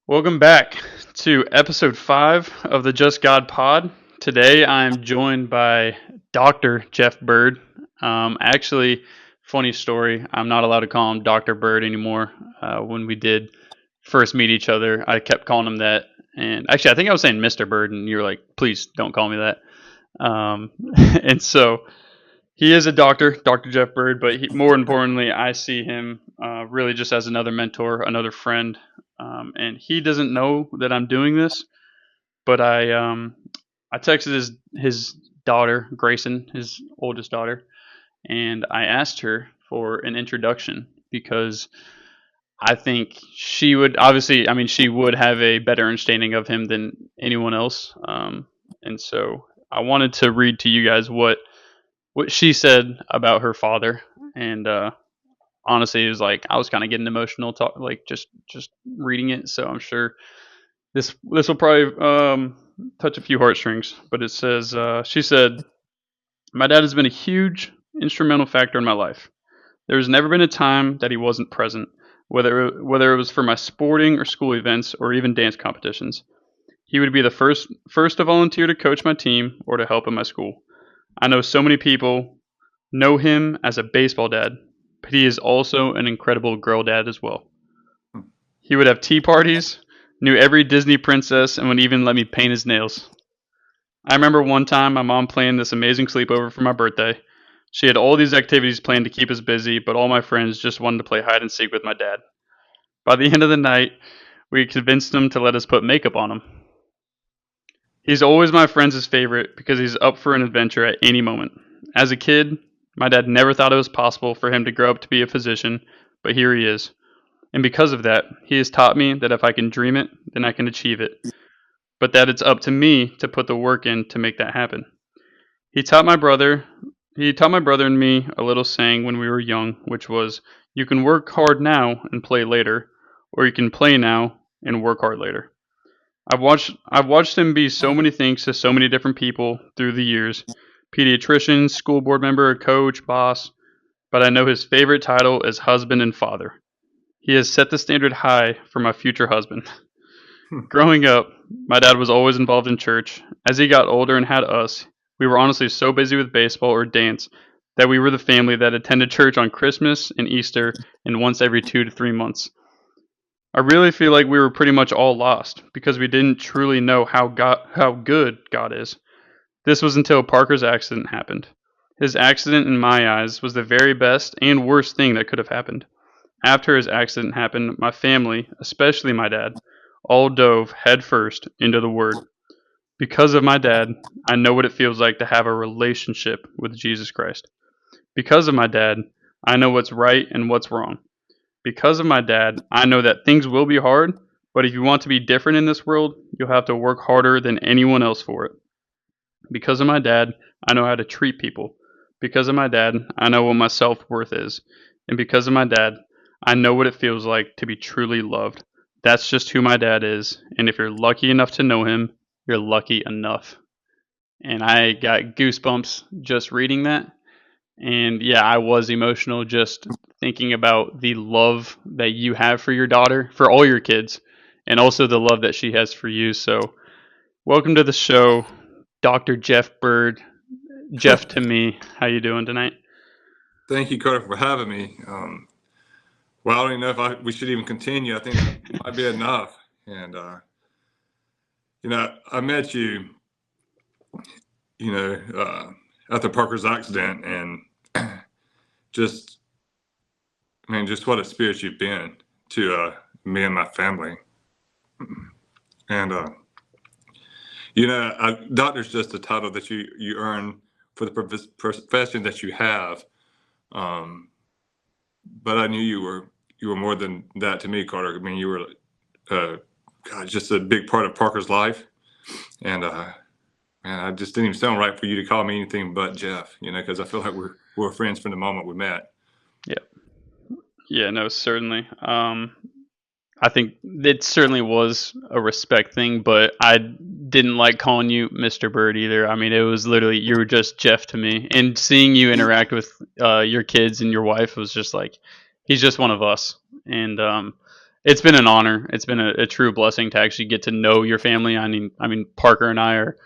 Welcome back to episode 5 of the Just God Pod. Today I'm joined by Dr. Jeff Byrd. Actually, funny story, I'm not allowed to call him Dr. Byrd anymore. When we did first meet each other, I kept calling him that. And actually, I think I was saying Mr. Byrd, and you were like, please don't call me that. And so he is a doctor, Dr. Jeff Byrd, but more importantly, I see him really just as another mentor, another friend. And he doesn't know that I'm doing this, but I texted his daughter, Gracen, his oldest daughter, and I asked her for an introduction because I think she would obviously, I mean, she would have a better understanding of him than anyone else. And so I wanted to read to you guys what she said about her father, and honestly, it was like I was kind of getting emotional, like just reading it. So I'm sure this will probably touch a few heartstrings. But it says she said, "My dad has been a huge instrumental factor in my life. There has never been a time that he wasn't present, whether it was for my sporting or school events or even dance competitions. He would be the first to volunteer to coach my team or to help in my school. I know so many people know him as a baseball dad, but he is also an incredible girl dad as well. He would have tea parties, knew every Disney princess, and would even let me paint his nails. I remember one time my mom planned this amazing sleepover for my birthday. She had all these activities planned to keep us busy, but all my friends just wanted to play hide and seek with my dad. By the end of the night, we convinced him to let us put makeup on him. He's always my friends' favorite because he's up for an adventure at any moment. As a kid, my dad never thought it was possible for him to grow up to be a physician, but here he is. And because of that, he has taught me that if I can dream it, then I can achieve it, but that it's up to me to put the work in to make that happen. He taught my brother he taught my brother and me a little saying when we were young, which was, you can work hard now and play later, or you can play now and work hard later. I've watched him be so many things to so many different people through the years. Pediatrician, school board member, coach, boss, but I know his favorite title is husband and father. He has set the standard high for my future husband. Growing up, my dad was always involved in church. As he got older and had us, we were honestly so busy with baseball or dance that we were the family that attended church on Christmas and Easter and once every 2 to 3 months. I really feel like we were pretty much all lost because we didn't truly know how good God is. This was until Parker's accident happened. His accident, in my eyes, was the very best and worst thing that could have happened. After his accident happened, my family, especially my dad, all dove headfirst into the Word. Because of my dad, I know what it feels like to have a relationship with Jesus Christ. Because of my dad, I know what's right and what's wrong. Because of my dad, I know that things will be hard, but if you want to be different in this world, you'll have to work harder than anyone else for it. Because of my dad, I know how to treat people. Because of my dad, I know what my self worth is. And because of my dad, I know what it feels like to be truly loved. That's just who my dad is. And if you're lucky enough to know him, you're lucky enough. And I got goosebumps just reading that. And yeah, I was emotional just thinking about the love that you have for your daughter, for all your kids, and also the love that she has for you. So, welcome to the show, Dr. Jeff Byrd. Jeff to me. How you doing tonight? Thank you, Carter, for having me. Well, I don't even know if we should even continue. I think that might be enough. And I met you, you know, after Parker's accident, and just, just what a spirit you've been to me and my family. And doctor's just a title that you earn for the profession that you have. Um, but I knew you were more than that to me, Carter. I mean, you were uh, God, just a big part of Parker's life. And man, I just didn't even sound right for you to call me anything but Jeff, because I feel like we're friends from the moment we met. Yeah. Yeah, no, certainly. I think it certainly was a respect thing, but I didn't like calling you Mr. Bird either. I mean, it was literally you were just Jeff to me, and seeing you interact with your kids and your wife was just like he's just one of us, and It's been an honor. It's been a true blessing to actually get to know your family. I mean, Parker and I are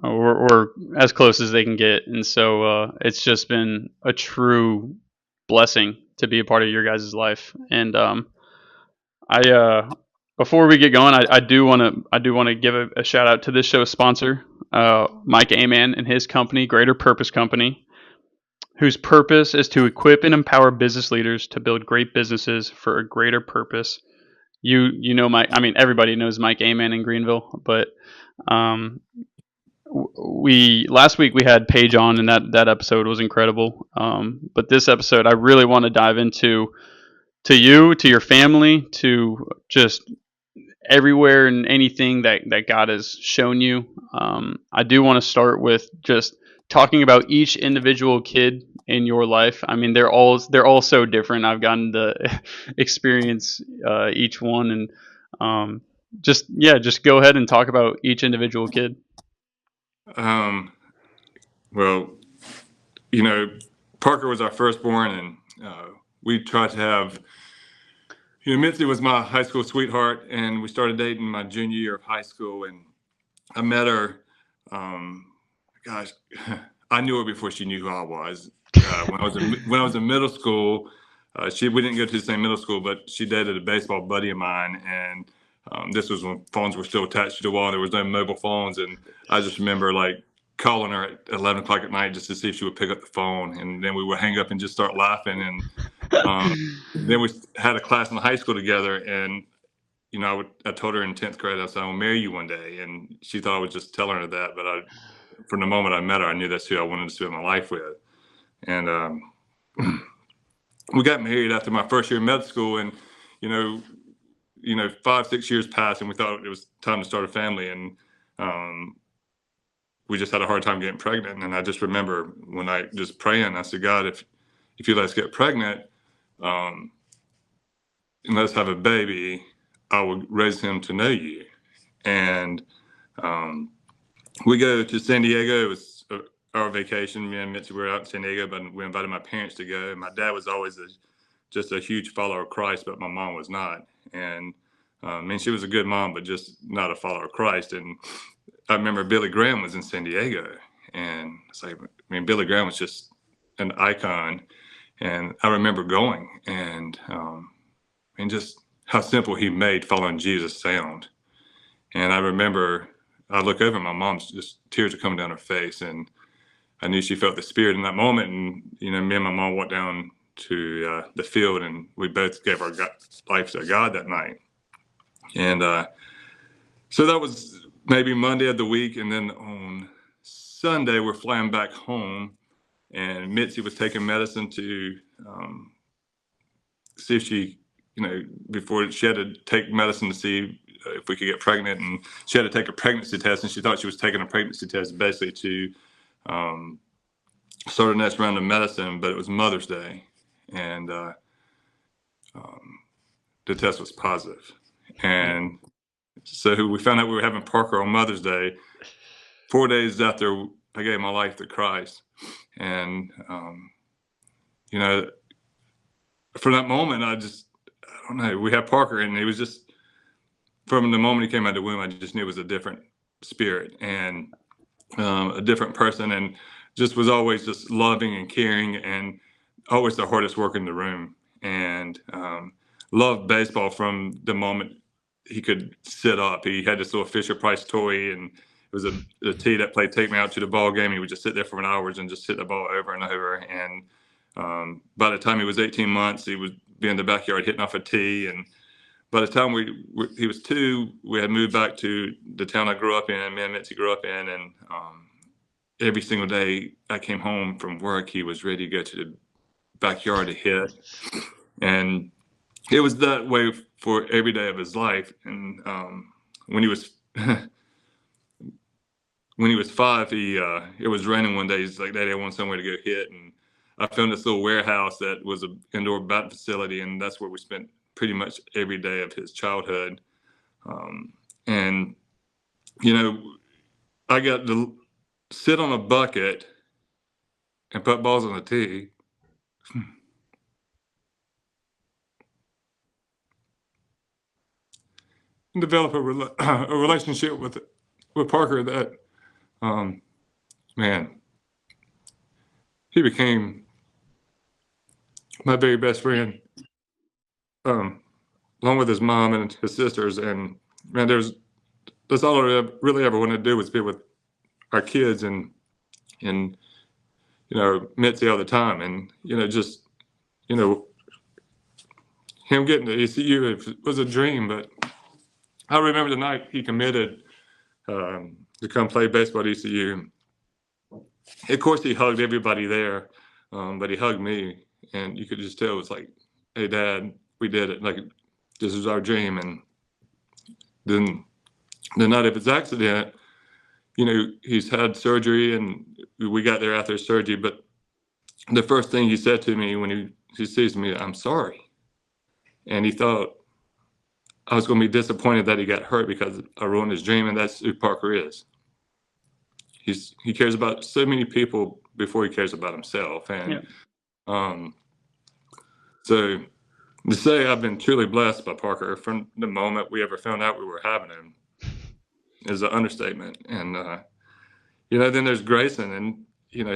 we're as close as they can get, and so it's just been a true blessing to be a part of your guys' life. And I before we get going, I do want to give a shout out to this show's sponsor, Mike Aman and his company, Greater Purpose Company, whose purpose is to equip and empower business leaders to build great businesses for a greater purpose. You know Mike. I mean, everybody knows Mike Aman in Greenville, but um, we last week we had Paige on, and that episode was incredible. But this episode, I really want to dive into to you, to your family, to just everywhere and anything that God has shown you. I do want to start with just talking about each individual kid in your life. I mean, they're all so different. I've gotten to experience each one, and just go ahead and talk about each individual kid. Um, well, you know, Parker was our firstborn, and we tried to have. Mitzi was my high school sweetheart, and we started dating my junior year of high school. And I met her. Um, gosh, I knew her before she knew who I was. When I was in middle school, we didn't go to the same middle school, but she dated a baseball buddy of mine, and this was when phones were still attached to the wall. There was no mobile phones, and I just remember like calling her at 11 o'clock at night just to see if she would pick up the phone, and then we would hang up and just start laughing. And then we had a class in high school together, and I told her in 10th grade, I said, "I will marry you one day," and she thought I was just telling her that, but from the moment I met her, I knew that's who I wanted to spend my life with. And we got married after my first year of med school, and you know, 5, 6 years passed, and we thought it was time to start a family, and we just had a hard time getting pregnant. And I just remember when I just praying, I said, "God, if you let us get pregnant, um, and let us have a baby, I will raise him to know you." And um, we go to San Diego. It was our vacation. Me and Mitzi were out in San Diego, but we invited my parents to go. My dad was always just a huge follower of Christ, but my mom was not. And she was a good mom, but just not a follower of Christ. And I remember Billy Graham was in San Diego, and it's like, Billy Graham was just an icon. And I remember going, and just how simple he made following Jesus sound. And I remember I look over, my mom's just tears are coming down her face, and I knew she felt the spirit in that moment. And me and my mom walked down to the field, and we both gave our lives to God that night. And so that was maybe Monday of the week, and then on Sunday we're flying back home, and Mitzi was taking medicine to see if she, before she had to take medicine to see if we could get pregnant, and she had to take a pregnancy test, and she thought she was taking a pregnancy test basically to start the next round of medicine, but it was Mother's Day, and the test was positive. And so we found out we were having Parker on Mother's Day, 4 days after I gave my life to Christ. And, from that moment, I don't know, we had Parker, and it was just, from the moment he came out of the womb, I just knew it was a different spirit and a different person, and just was always just loving and caring, and always the hardest worker in the room, and loved baseball from the moment he could sit up. He had this little Fisher Price toy, and it was a tee that played Take Me Out to the Ball Game. He would just sit there for hours and just hit the ball over and over. And by the time he was 18 months, he would be in the backyard hitting off a tee. And by the time he was 2, we had moved back to the town I grew up in, me and Mitzi grew up in. And every single day I came home from work, he was ready to go to the backyard to hit. And it was that way for every day of his life. And when he was when he was 5, it was raining one day. He's like, "Daddy, I want somewhere to go hit." And I found this little warehouse that was an indoor batting facility, and that's where we spent pretty much every day of his childhood. And I got to sit on a bucket and put balls on a tee. develop a relationship with Parker that, man, he became my very best friend, along with his mom and his sisters. And man, that's all I really ever wanted to do was be with our kids and Mitzi all the time. And just you know him getting to ECU was a dream. But I remember the night he committed to come play baseball at ECU. Of course, he hugged everybody there, but he hugged me, and you could just tell it was like, "Hey, Dad, we did it! Like, this is our dream." And then the night of his accident, he's had surgery, and we got there after his surgery. But the first thing he said to me when he sees me, "I'm sorry," and he thought I was going to be disappointed that he got hurt because I ruined his dream, and that's who Parker is. He cares about so many people before he cares about himself. And so to say I've been truly blessed by Parker from the moment we ever found out we were having him is an understatement. And then there's Gracen, and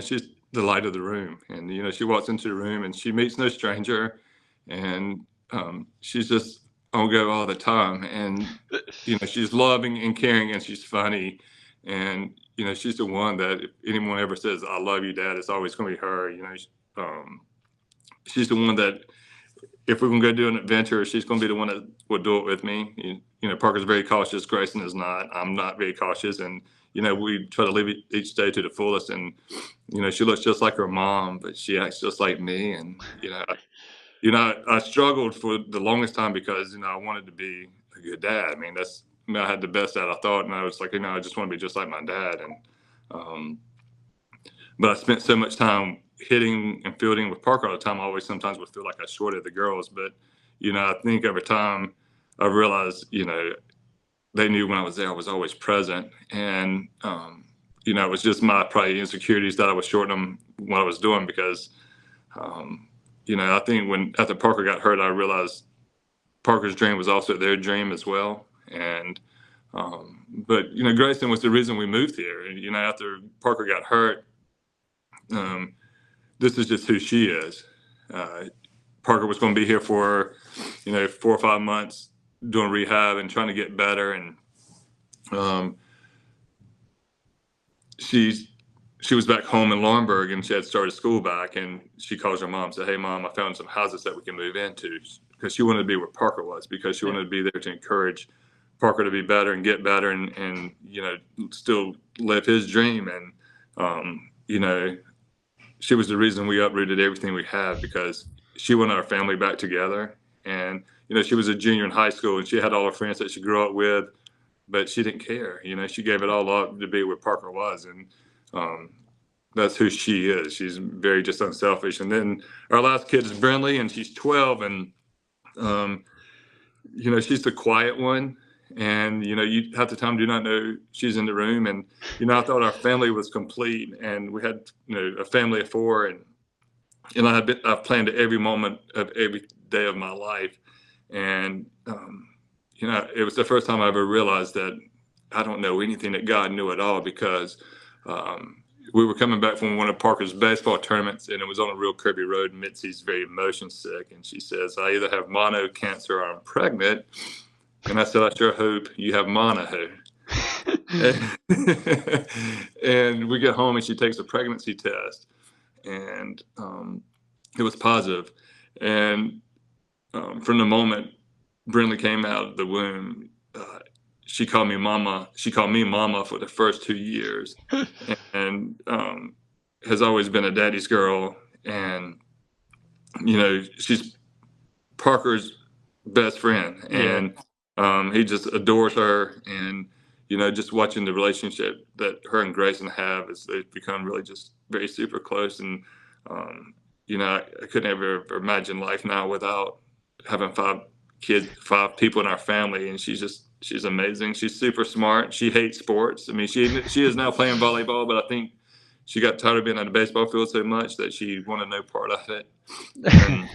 she's the light of the room. And she walks into the room and she meets no stranger, and she's just on go all the time. And she's loving and caring, and she's funny. And she's the one that if anyone ever says, "I love you, Dad," it's always going to be her. She's the one that if we're going to go do an adventure, she's going to be the one that will do it with me. Parker's very cautious. Gracen is not. I'm not very cautious. And we try to live each day to the fullest. And she looks just like her mom, but she acts just like me. And I struggled for the longest time because I wanted to be a good dad. I mean, I had the best dad I thought, and I was like, I just want to be just like my dad. And but I spent so much time hitting and fielding with Parker all the time. I always sometimes would feel like I shorted the girls, but I think over time I realized they knew when I was there I was always present. And it was just my probably insecurities that I was shorting them what I was doing because I think after Parker got hurt, I realized Parker's dream was also their dream as well. And but Gracen was the reason we moved here. And after Parker got hurt, this is just who she is. Parker was going to be here for 4 or 5 months doing rehab and trying to get better. And she was back home in Laurinburg, and she had started school back, and she calls her mom and said, "Hey, Mom, I found some houses that we can move into," because she wanted to be where Parker was, because she wanted to be there to encourage Parker to be better and get better and still live his dream. And she was the reason we uprooted everything we had, because she wanted our family back together. And she was a junior in high school, and she had all her friends that she grew up with, but she didn't care. She gave it all up to be where Parker was. And that's who she is. She's very just unselfish. And then our last kid is Brinley, and she's 12, and she's the quiet one. And you half the time do not know she's in the room. And I thought our family was complete, and we had a family of 4, and I've planned every moment of every day of my life. And it was the first time I ever realized that I don't know anything that God knew at all, because we were coming back from one of Parker's baseball tournaments, and it was on a real curvy road. Mitzi's very motion sick, and she says, "I either have mono, cancer, or I'm pregnant." And I said, "I sure hope you have mono." And we get home, and she takes a pregnancy test, and it was positive. And from the moment Brinley came out of the womb, she called me Mama. She called me Mama for the first 2 years, and has always been a daddy's girl. And she's Parker's best friend, and he just adores her. And just watching the relationship that her and Gracen have, is they've become really just very super close. And I couldn't ever imagine life now without having 5 kids, 5 people in our family. And she's amazing. She's super smart. She hates sports. I mean, she is now playing volleyball, but I think she got tired of being on the baseball field so much that she wanted no part of it. And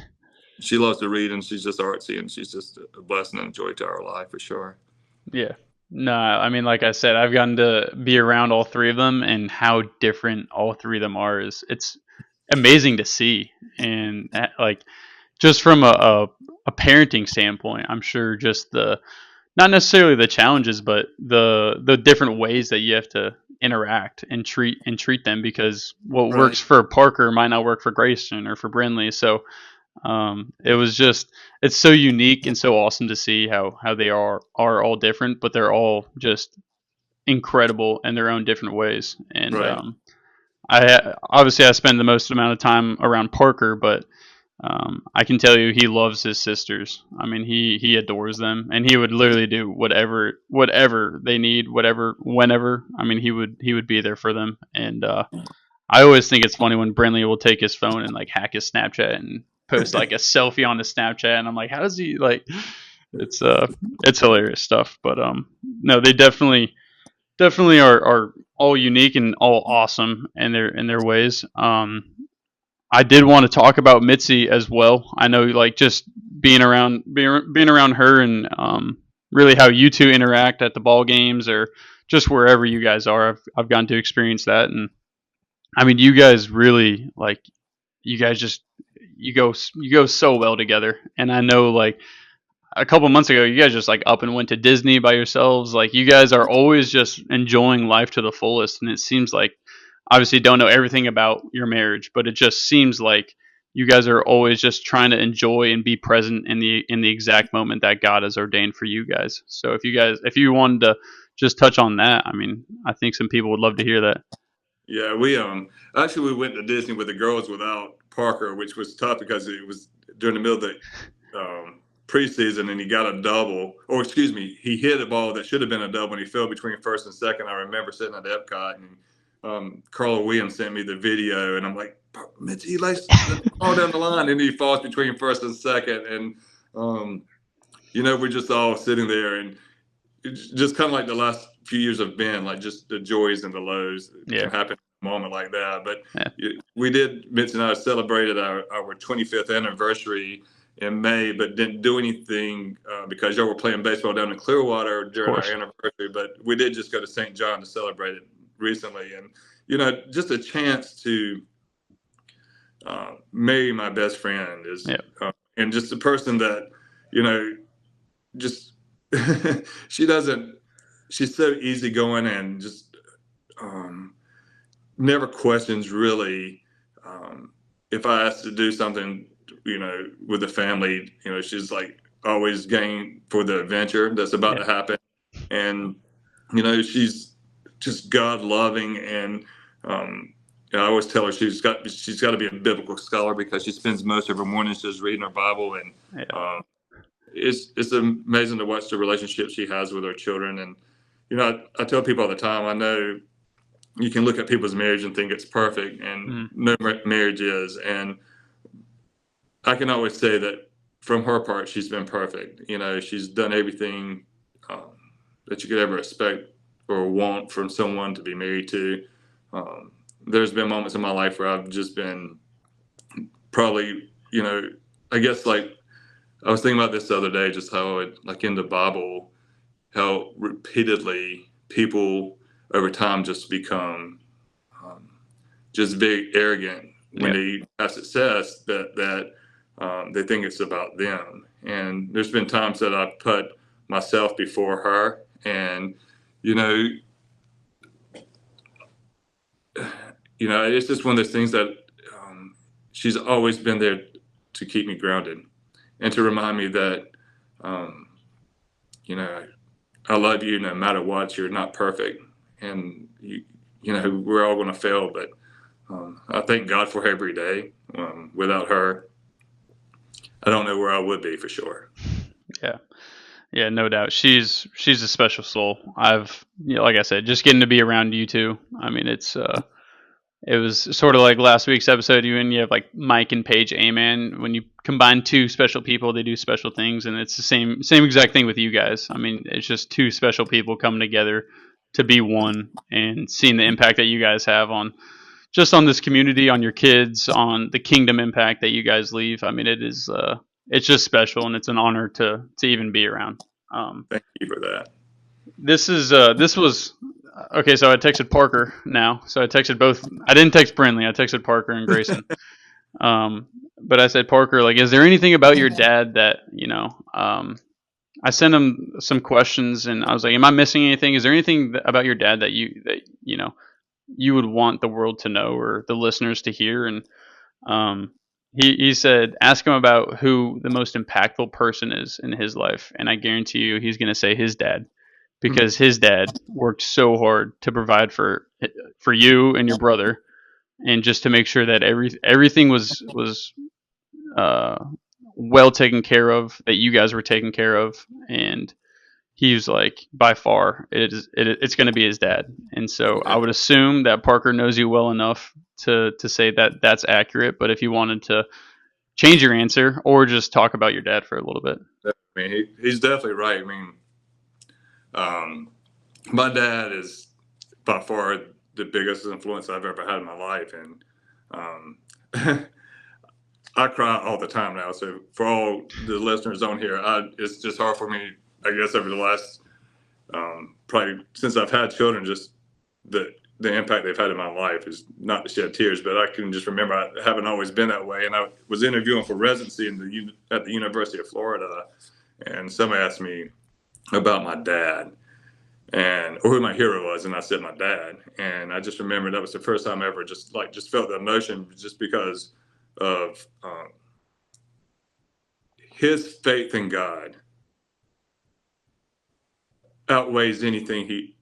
she loves to read, and she's just artsy, and she's just a blessing and a joy to our life for sure. Yeah. No, I mean, like I said, I've gotten to be around all three of them, and how different all three of them are is it's amazing to see. And like just from a parenting standpoint, I'm sure just the not necessarily the challenges, but the different ways that you have to interact and treat them, because what Right. works for Parker might not work for Gracen or for Brinley. So it was just it's so unique and so awesome to see how they are all different, but they're all just incredible in their own different ways. And Right. I obviously I spend the most amount of time around Parker, but I can tell you he loves his sisters. I mean, he adores them, and he would literally do whatever they need, whatever whenever. I mean, he would be there for them. And I always think it's funny when Brinley will take his phone and like hack his Snapchat and post like a selfie on the Snapchat, and I'm like, how does he like? It's it's hilarious stuff. But no, they definitely are all unique and all awesome in their ways. I did want to talk about Mitzi as well. I know, like, just being around her, and really how you two interact at the ball games or just wherever you guys are. I've gotten to experience that, and I mean, you guys really like you guys just you go so well together. And I know, like, a couple months ago, you guys just like up and went to Disney by yourselves. Like, you guys are always just enjoying life to the fullest, and it seems like obviously don't know everything about your marriage, but it just seems like you guys are always just trying to enjoy and be present in the exact moment that God has ordained for you guys. So if you wanted to just touch on that, I mean, I think some people would love to hear that. Yeah, we actually we went to Disney with the girls without Parker, which was tough because it was during the middle of the preseason, and he got a double, or excuse me, he hit a ball that should have been a double, and he fell between first and second. I remember sitting at Epcot, and Carla Williams sent me the video, and I'm like, Mitzi, he lays the ball down the line, and he falls between first and second, and um, we're just all sitting there, and it's just kind of like the last few years have been, like just the joys and the lows Yeah, can happen in a moment like that. But yeah, we did, Mitzi and I celebrated our 25th anniversary in May, but didn't do anything because y'all were playing baseball down in Clearwater of during our course. anniversary. But we did just go to St. John to celebrate it recently. And, just a chance to marry my best friend is, Yeah, and just a person that, you know, just she doesn't she's so easygoing and just um, never questions really if I ask to do something with the family. She's like always game for the adventure that's about yeah, to happen. And she's just God loving. And I always tell her she's got to be a biblical scholar because she spends most of her mornings just reading her Bible. And yeah, um, it's amazing to watch the relationship she has with her children. And I tell people all the time, I know you can look at people's marriage and think it's perfect, and mm, no marriage is. And I can always say that from her part, she's been perfect. She's done everything um, that you could ever expect or want from someone to be married to. Um, there's been moments in my life where I've just been probably, I guess, like, I was thinking about this the other day, just how like in the Bible, how repeatedly people over time just become um, just very arrogant when yeah, they have success that they think it's about them. And there's been times that I've put myself before her, and you know, it's just one of those things that she's always been there to keep me grounded and to remind me that um, you know I love you no matter what. You're not perfect, and we're all going to fail. But I thank God for her every day. Without her, I don't know where I would be for sure. yeah. Yeah, no doubt. She's a special soul. Like I said, just getting to be around you two. I mean, it was sort of like last week's episode. You have like Mike and Paige Amen. When you combine two special people, they do special things, and it's the same exact thing with you guys. I mean, it's just two special people coming together to be one, and seeing the impact that you guys have on just on this community, on your kids, on the kingdom impact that you guys leave. I mean, it's just special, and it's an honor to even be around. Um, Thank you for that. this was okay. So I texted Parker now. So I texted both. I didn't text Brinley. I texted Parker and Gracen. Um, but I said, Parker, like, is there anything about your dad that I sent him some questions, and I was like, am I missing anything? Is there anything about your dad that you would want the world to know or the listeners to hear? And um, he said, ask him about who the most impactful person is in his life, and I guarantee you, he's going to say his dad, because his dad worked so hard to provide for you and your brother, and just to make sure that everything was uh, well taken care of, that you guys were taken care of, and he was like, by far, it's going to be his dad. And so I would assume that Parker knows you well enough to say that that's accurate. But if you wanted to change your answer or just talk about your dad for a little bit. I mean, he's definitely right. I mean, um, my dad is by far the biggest influence I've ever had in my life, and um, I cry all the time now. So for all the listeners on here, it's just hard for me, I guess, over the last probably since I've had children, just the impact they've had in my life is not to shed tears, but I can just remember I haven't always been that way. And I was interviewing for residency at the University of Florida, and somebody asked me about my dad or who my hero was, and I said my dad. And I just remember that was the first time I ever just felt the emotion, just because of his faith in God outweighs anything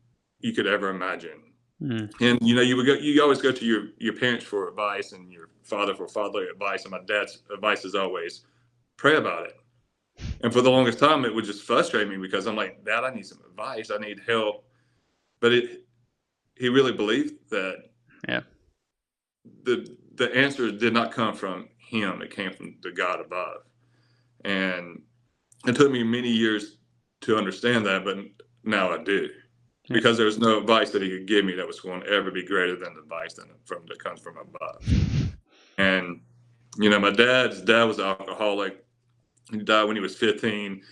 you could ever imagine. Mm. And you always go to your parents for advice and your father for fatherly advice. And my dad's advice is always pray about it. And for the longest time, it would just frustrate me because I'm like, Dad, I need some advice. I need help. But he really believed that Yeah. the answer did not come from him. It came from the God above. And it took me many years to understand that, but now I do. Yeah. Because there's no advice that he could give me that was going to ever be greater than the advice that comes from above. And my dad's dad was an alcoholic. He died when he was 15.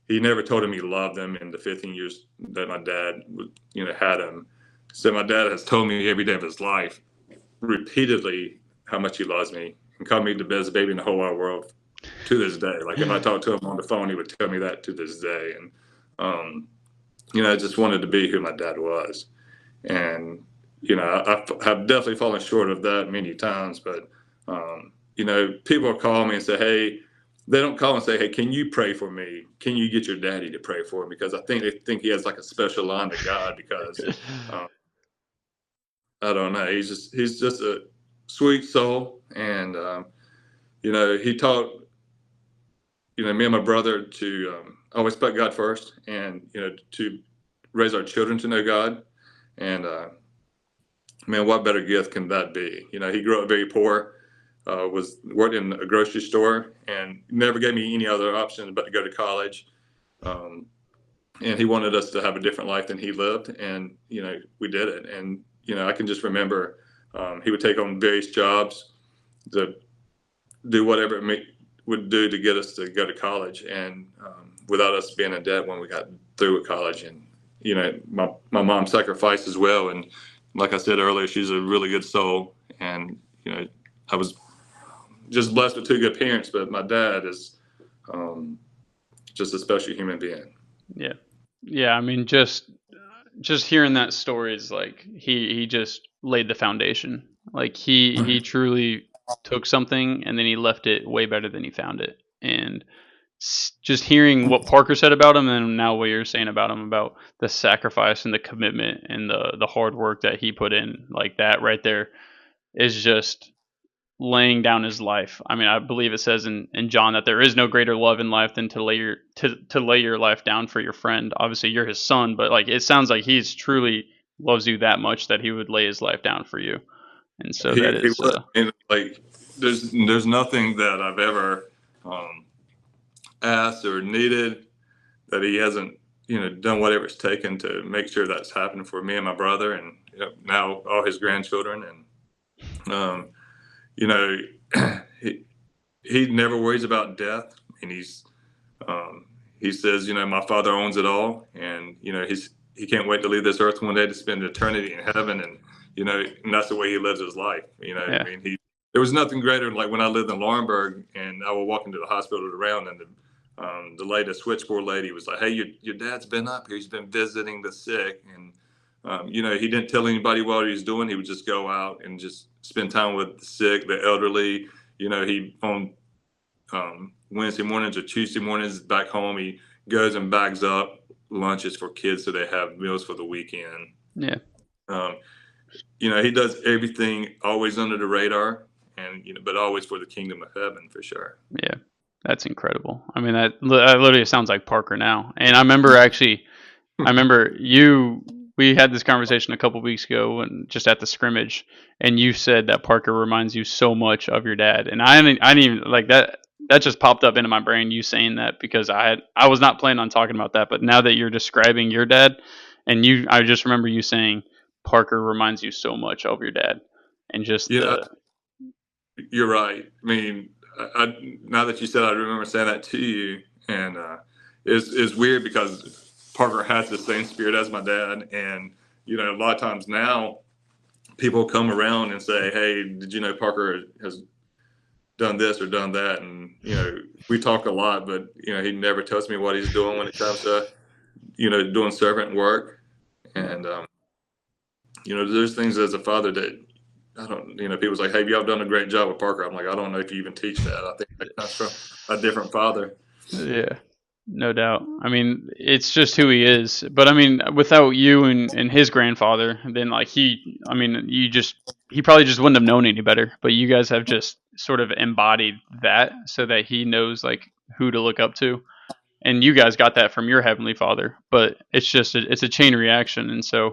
He never told him he loved him in the 15 years that my dad had him. So my dad has told me every day of his life, repeatedly, how much he loves me and called me the best baby in the whole wide world to this day. Like if I talked to him on the phone, he would tell me that to this day. And I just wanted to be who my dad was. And, I have definitely fallen short of that many times. But, people call me and say, hey, they don't call and say, hey, can you pray for me? Can you get your daddy to pray for me? Because I think they think he has like a special line to God because I don't know. He's just a sweet soul. And, he taught, me and my brother to always put God first and, to raise our children to know God. And, man, what better gift can that be? He grew up very poor, worked in a grocery store, and never gave me any other option but to go to college. And he wanted us to have a different life than he lived, and we did it. And I can just remember he would take on various jobs to do whatever would do to get us to go to college, and without us being in debt when we got through with college. And my mom sacrificed as well, and like I said earlier, she's a really good soul. And I was just blessed with two good parents, but my dad is just a special human being. Yeah. Yeah. I mean, just hearing that story is like he just laid the foundation. Like he truly took something and then he left it way better than he found it. And just hearing what Parker said about him and now what you're saying about him, about the sacrifice and the commitment and the hard work that he put in, like that right there is just laying down his life. I mean, I believe it says in John that there is no greater love in life than to lay your life down for your friend. Obviously, you're his son, but like it sounds like he's truly loves you that much that he would lay his life down for you. And so that He is was, and like there's nothing that I've ever asked or needed that he hasn't done whatever it's taken to make sure that's happened for me and my brother, and now all his grandchildren. And you know, he never worries about death, and he says, my father owns it all, and he can't wait to leave this earth one day to spend eternity in heaven, and and that's the way he lives his life. I Yeah. mean, there was nothing greater. Like when I lived in Laurinburg, and I would walk into the hospital around, and the switchboard lady was like, "Hey, your dad's been up here. He's been visiting the sick." And he didn't tell anybody what he was doing. He would just go out and just spend time with the sick, the elderly. He on Wednesday mornings or Tuesday mornings back home, he goes and bags up lunches for kids so they have meals for the weekend. Yeah. Um, he does everything always under the radar, and but always for the kingdom of heaven for sure. Yeah. That's incredible. I mean, that literally sounds like Parker now. And I remember we had this conversation a couple weeks ago and just at the scrimmage, and you said that Parker reminds you so much of your dad. And I didn't even like that. That just popped up into my brain. You saying that because I was not planning on talking about that, but now that you're describing your dad, I just remember you saying Parker reminds you so much of your dad, and just Yeah, the you're right. I mean, now that you said, I remember saying that to you, and it's weird because Parker has the same spirit as my dad, and a lot of times now people come around and say, "Hey, did you know Parker has done this or done that?" And we talk a lot, but he never tells me what he's doing when it comes to doing servant work, yeah. and there's things as a father that I don't, people's like, "Hey, y'all done a great job with Parker." I'm like, I don't know if you even teach that. I think that comes from a different father. Yeah, no doubt. I mean, it's just who he is. But I mean, without you and his grandfather, then like I mean, he probably just wouldn't have known any better. But you guys have just sort of embodied that so that he knows like who to look up to. And you guys got that from your heavenly father. But it's a chain reaction. And so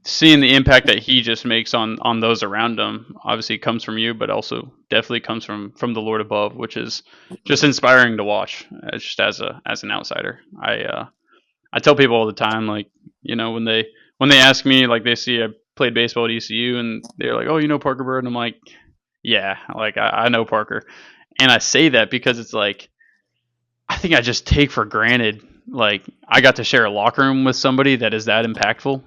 seeing the impact that he just makes on those around him obviously comes from you, but also definitely comes from the Lord above, which is just inspiring to watch. Just as an outsider, I tell people all the time, like when they ask me, like they see I played baseball at ECU, and they're like, "Oh, you know Parker Byrd?" And I'm like, "Yeah, like I know Parker," and I say that because it's like I think I just take for granted like I got to share a locker room with somebody that is that impactful.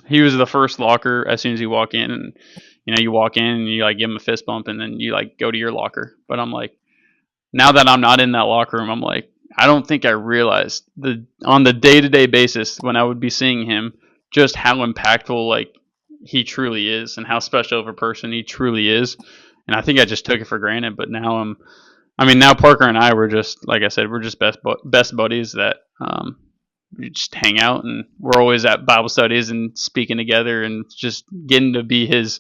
He was the first locker as soon as you walk in, and you walk in and you like give him a fist bump and then you like go to your locker. But I'm like, now that I'm not in that locker room, I'm like, I don't think I realized on the day-to-day basis when I would be seeing him just how impactful like he truly is and how special of a person he truly is. And I think I just took it for granted, but now Parker and I were just like I said, we're just best buddies that we just hang out, and we're always at Bible studies and speaking together, and just getting to be his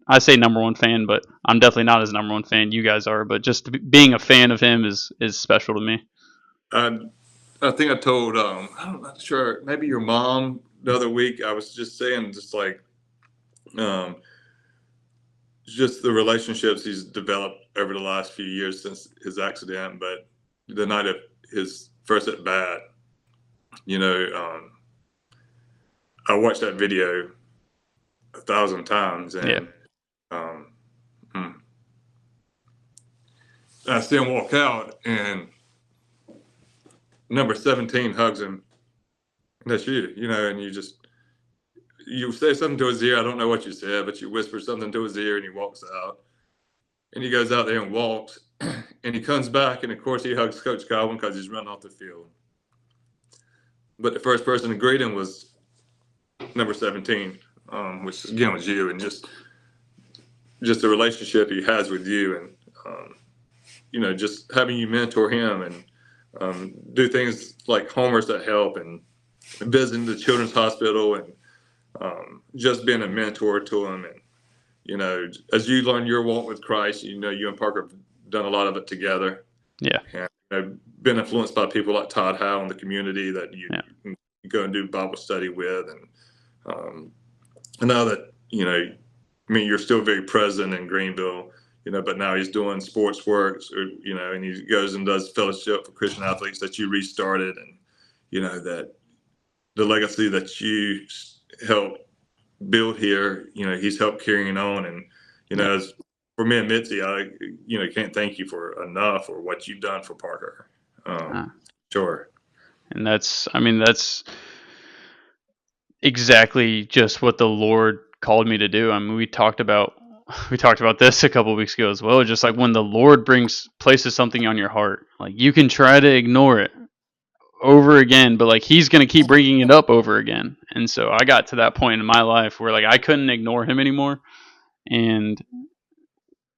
I say number one fan, but I'm definitely not his number one fan. You guys are, but just being a fan of him is special to me. I, I think I told, I'm not sure, maybe your mom the other week. I was just saying, just like, um, just the relationships he's developed over the last few years since his accident. But the night of his first at bat, you know, um, I watched that video 1,000 times, Yeah, and um, hmm, I see him walk out, and number 17 hugs him. That's and you say something to his ear. I don't know what you said, but you whisper something to his ear, and he walks out. And he goes out there and walks, and he comes back, and of course he hugs Coach Godwin because he's running off the field. But the first person to greet him was number 17, which again was you, and just the relationship he has with you, and just having you mentor him and do things like homers that help, and visiting the children's hospital, and just being a mentor to him. And as you learn your walk with Christ, you and Parker have done a lot of it together, yeah, and been influenced by people like Todd Howe in the community that you yeah, go and do Bible study with. And now that I mean, you're still very present in Greenville, but now he's doing sports work, and he goes and does fellowship for Christian athletes that you restarted, and that the legacy that you helped build here, he's helped carrying on. And yeah. as for me and Mitzi, I can't thank you for enough for what you've done for Parker. Uh, Sure. and that's exactly just what the Lord called me to do. I mean, we talked about this a couple of weeks ago as well. Just like when the Lord places something on your heart, like you can try to ignore it over again, but like He's gonna keep bringing it up over again. And so I got to that point in my life where like I couldn't ignore Him anymore, and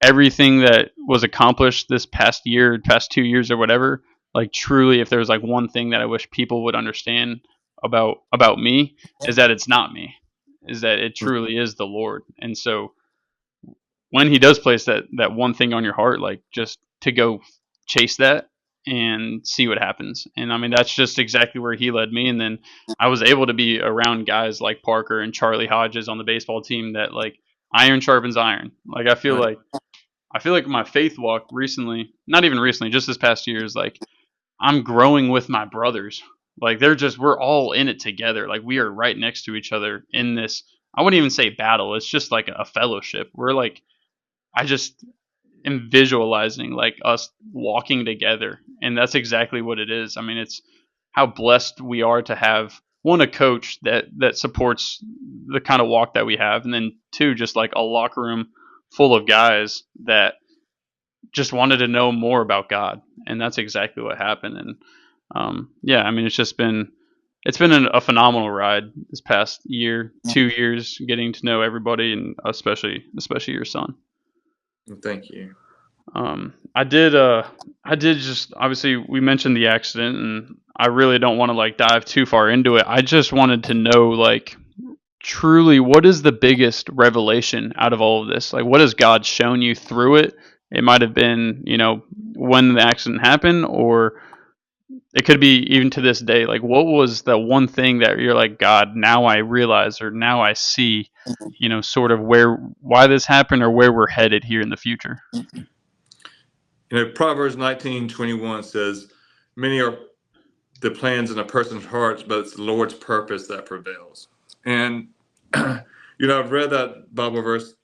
everything that was accomplished this past year, past 2 years or whatever, like truly, if there was like one thing that I wish people would understand about me, is that it's not me, is that it truly is the Lord. And so when He does place that one thing on your heart, like just to go chase that and see what happens. And I mean, that's just exactly where He led me. And then I was able to be around guys like Parker and Charlie Hodges on the baseball team that like iron sharpens iron. Like I feel like my faith walk recently, not even recently, just this past year, is like I'm growing with my brothers. Like we're all in it together. Like we are right next to each other in this. I wouldn't even say battle. It's just like a fellowship. We're like, I just am visualizing like us walking together. And that's exactly what it is. I mean, it's how blessed we are to have one, a coach that supports the kind of walk that we have, and then two, just like a locker room full of guys that just wanted to know more about God, and that's exactly what happened. And yeah, I mean, it's been a phenomenal ride this past year, 2 years, getting to know everybody, and especially your son. Thank you. I did just obviously we mentioned the accident, and I really don't want to like dive too far into it. I just wanted to know like truly what is the biggest revelation out of all of this? Like what has God shown you through it? It might have been, when the accident happened, or it could be even to this day. Like what was the one thing that you're like, God, now I realize, or now I see, sort of why this happened, or where we're headed here in the future. Proverbs 19:21 says, "Many are the plans in a person's heart, but it's the Lord's purpose that prevails." And I've read that Bible verse,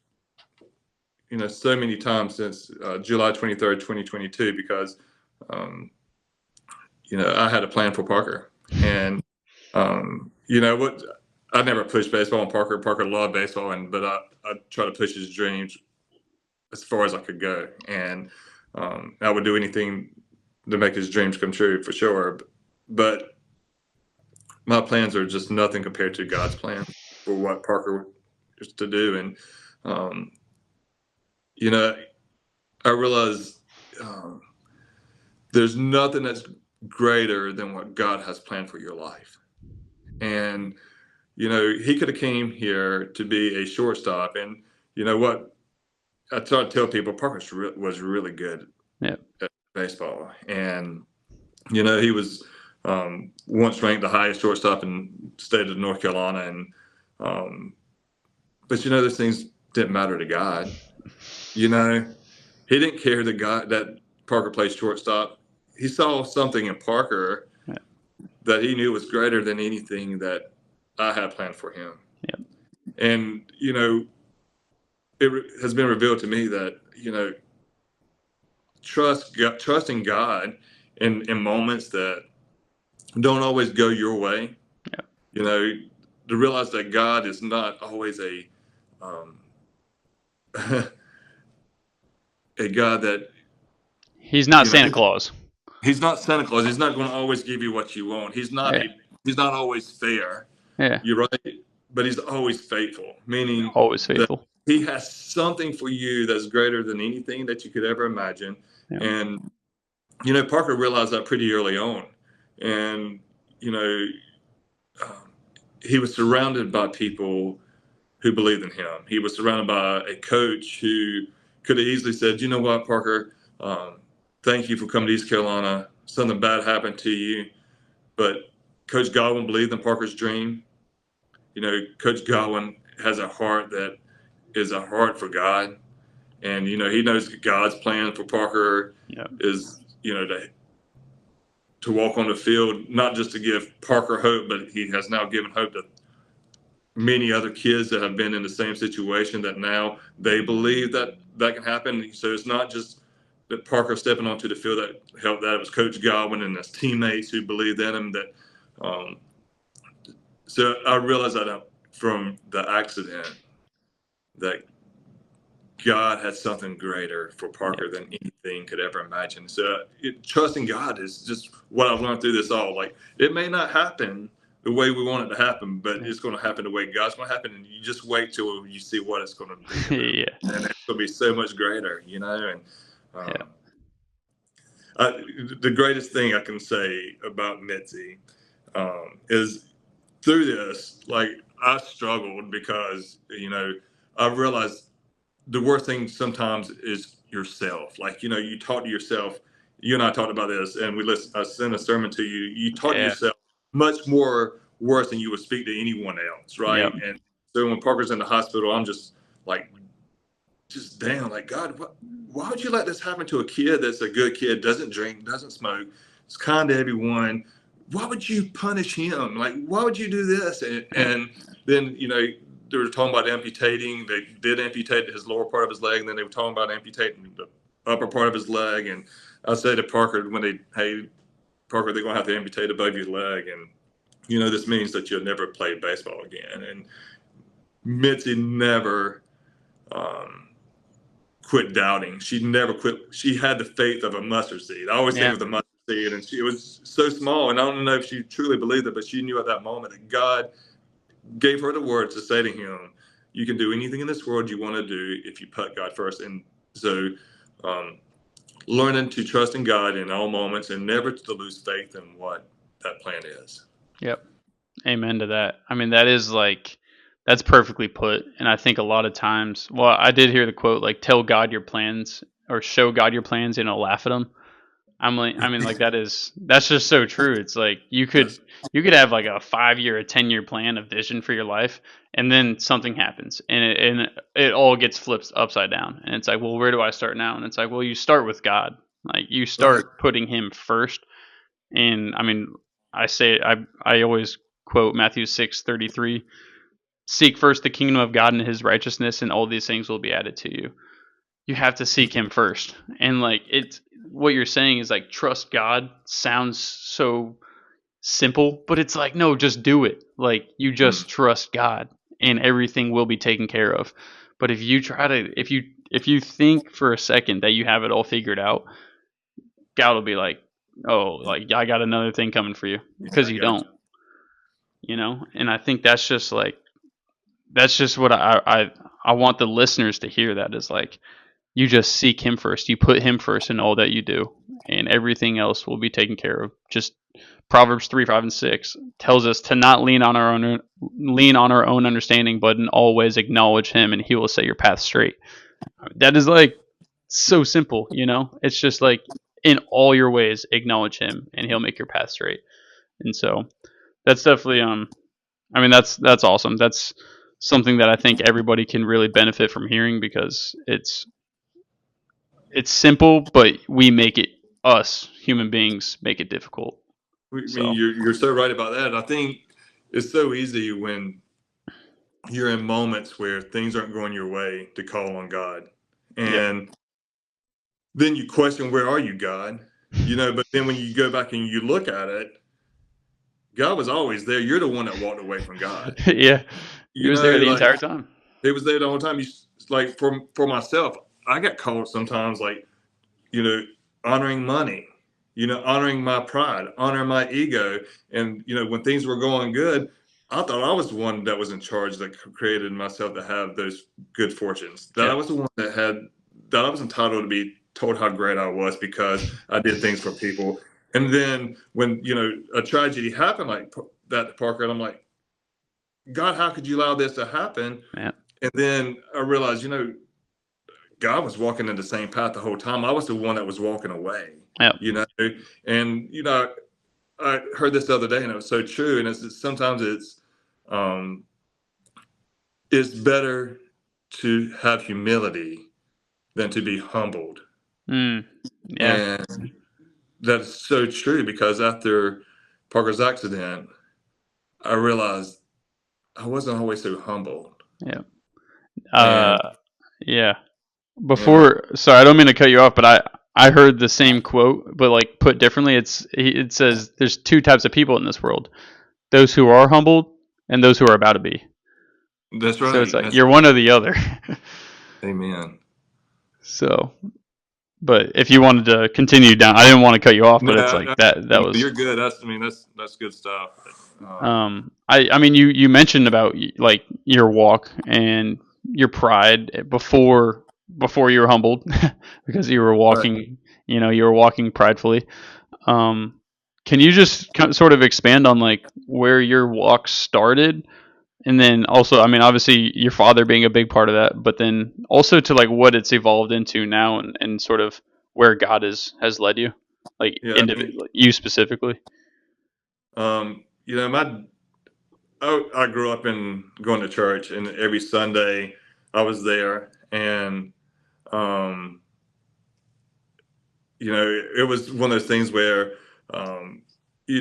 so many times since July 23rd, 2022, because, I had a plan for Parker, and what I never pushed baseball on Parker. Parker loved baseball, but I tried to push his dreams as far as I could go, and I would do anything to make his dreams come true for sure. But my plans are just nothing compared to God's plan for what Parker is to do. And, I realize there's nothing that's greater than what God has planned for your life. And, he could have came here to be a shortstop. And you know what? I try to tell people Parker was really good Yeah. at baseball. And, he was once ranked the highest shortstop in the state of North Carolina. And, but those things didn't matter to God. He didn't care that Parker played shortstop. He saw something in Parker Yeah. that he knew was greater than anything that I had planned for him. Yeah. And, it has been revealed to me that, trusting God in moments that don't always go your way, Yeah. to realize that God is not always a a God that, He's not Santa Claus. he's not Santa Claus. He's not going to always give you what you want. Yeah. He's not always fair. Yeah. You're right, but he's always faithful, meaning Always that faithful. he has something for you that's greater than anything that you could ever imagine. Yeah. And Parker realized that pretty early on, and you know, he was surrounded by people who believed in him. He was surrounded by a coach who could have easily said, "You know what, Parker, thank you for coming to East Carolina. Something bad happened to you," but Coach Godwin believed in Parker's dream. Coach Godwin has a heart that is a heart for God, and he knows God's plan for Parker Yeah. is to walk on the field, not just to give Parker hope, but he has now given hope to many other kids that have been in the same situation, that now they believe that can happen. So it's not just that Parker stepping onto the field that helped. That it was Coach Godwin and his teammates who believed in him. That So I realized that from the accident that God had something greater for Parker Yep. than anything could ever imagine. So trusting God is just what I've learned through this all. Like, it may not happen the way we want it to happen, but Yeah. it's going to happen the way God's going to happen. And you just wait till you see what it's going to be. Yeah. And it's going to be so much greater, you know? And Yeah. um, the greatest thing I can say about Mitzi is through this, like, I struggled because, I realized the worst thing sometimes is yourself. Like, you talk to yourself. You and I talked about this, and I sent a sermon to you. You talk to Yeah. yourself much more worse than you would speak to anyone else, Yep. right? And so when Parker's in the hospital, I'm like, just down. Like, God, why would you let this happen to a kid that's a good kid, doesn't drink, doesn't smoke, is kind to everyone? Why would you punish him? Like, why would you do this? Yep. And then, they were talking about amputating. They did amputate his lower part of his leg, and then they were talking about amputating the upper part of his leg. And I said to Parker, hey, Parker, they're going to have to amputate above your leg. And, this means that you'll never play baseball again. And Mitzi never um, quit doubting. She never quit. She had the faith of a mustard seed. I always think Yeah. of the mustard seed, and it was so small. And I don't know if she truly believed it, but she knew at that moment that God gave her the words to say to him, "You can do anything in this world you want to do if you put God first." And so, um, learning to trust in God in all moments and never to lose faith in what that plan is. Yep. Amen to that. I mean, that's perfectly put. And I think a lot of times, well, I did hear the quote, like, tell God your plans or show God your plans and he'll laugh at them. I mean, like, that's just so true. It's like Yes. you could have like a 5 year, a 10 year plan, a vision for your life, and then something happens and it all gets flipped upside down. And it's like, well, where do I start now? And it's like, well, you start with God. Like, you Right. start putting him first. And I mean, I always quote Matthew 6:33, seek first the kingdom of God and his righteousness, and all these things will be added to you. You have to seek him first. And like, it's what you're saying is like, trust God sounds so simple, but it's like, no, just do it. Like, you Mm. just trust God and everything will be taken care of. But if you think for a second that you have it all figured out, God will be like, oh, like, I got another thing coming for you, Yeah, because I you got don't, And I think that's just what I want the listeners to hear. That is like, you just seek him first. You put him first in all that you do, and everything else will be taken care of. Just Proverbs 3:5 and 6 tells us to not lean on our own understanding, but in all ways acknowledge him, and he will set your path straight. That is like so simple, It's just like, in all your ways acknowledge him, and he'll make your path straight. And so that's definitely I mean, that's awesome. That's something that I think everybody can really benefit from hearing, because it's simple, but we make it, us human beings make it difficult. I mean, So you're so right about that. I think it's so easy when you're in moments where things aren't going your way to call on God. yep. And then you question, where are you, God? But then when you go back and you look at it, God was always there. You're the one that walked away from God. Yeah, he was there the Like, entire time. He was there the whole time. Like, for myself, I got caught sometimes, like, you know, honoring money, honoring my pride, honoring my ego. And, when things were going good, I thought I was the one that was in charge, that created myself to have those good fortunes. That I Yep. was the one that I was entitled to be told how great I was because I did things for people. And then when, a tragedy happened like that to Parker, and I'm like, God, how could you allow this to happen? Yep. And then I realized, God was walking in the same path the whole time. I was the one that was walking away, Yep. you know. And I heard this the other day, and it was so true. And sometimes um, it's better to have humility than to be humbled, Yeah. and that is so true. Because after Parker's accident, I realized I wasn't always so humble, Yep. and Yeah. and Sorry, I don't mean to cut you off, but I heard the same quote, but like put differently. It says there's two types of people in this world: those who are humbled and those who are about to be. That's So it's right. like That's you're one or the other. amen. So, but if you wanted to continue down, I didn't want to cut you off, No, but it's like that. That was you're good. That's good stuff. I mean, you mentioned about like your walk and your pride before you were humbled because you were Right. walking, you were walking pridefully. Um, can you just sort of expand on like where your walk started, and then also, I mean, obviously your father being a big part of that, but then also to like what it's evolved into now, and sort of where God has led you, like Yeah. I mean, individually, you specifically. you know, I grew up in going to church, and every Sunday I was there, and um, it was one of those things where, um, you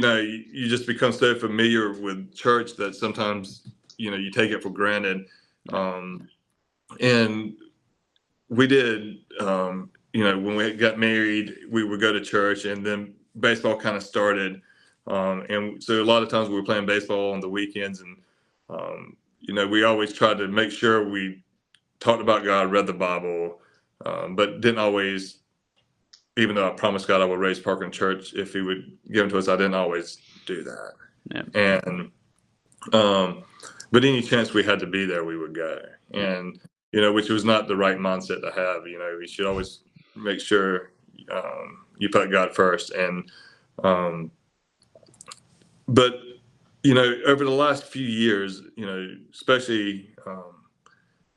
just become so familiar with church that sometimes, you take it for granted. Yeah. Um, and we did, when we got married, we would go to church, and then baseball kind of started. And so a lot of times we were playing baseball on the weekends, and, we always tried to make sure we talked about God, read the Bible, but didn't always, even though I promised God I would raise Parker in church if He would give them to us, I didn't always do that. Yeah. And but any chance we had to be there, we would go. Yeah. And which was not the right mindset to have. You should always make sure you put God first. And um, but over the last few years, especially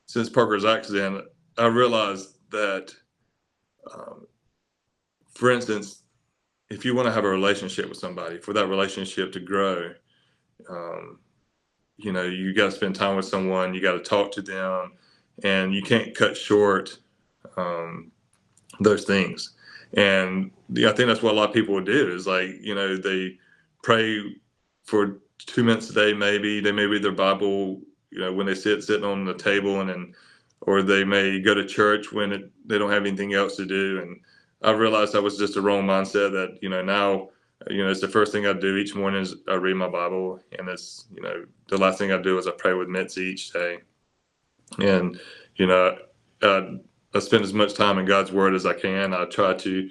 since Parker's accident, I realized that, um, for instance, if you want to have a relationship with somebody, for that relationship to grow, um, you got to spend time with someone, you got to talk to them, and you can't cut short um, those things. And I think that's what a lot of people would do is, like, they pray for 2 minutes a day, maybe they may read their Bible, when they sitting on the table, and then, or they may go to church when they don't have anything else to do. And I realized that was just a wrong mindset. That now, it's the first thing I do each morning is I read my Bible, and it's the last thing I do is I pray with Mitzi each day. And you know, I spend as much time in God's Word as I can. I try to,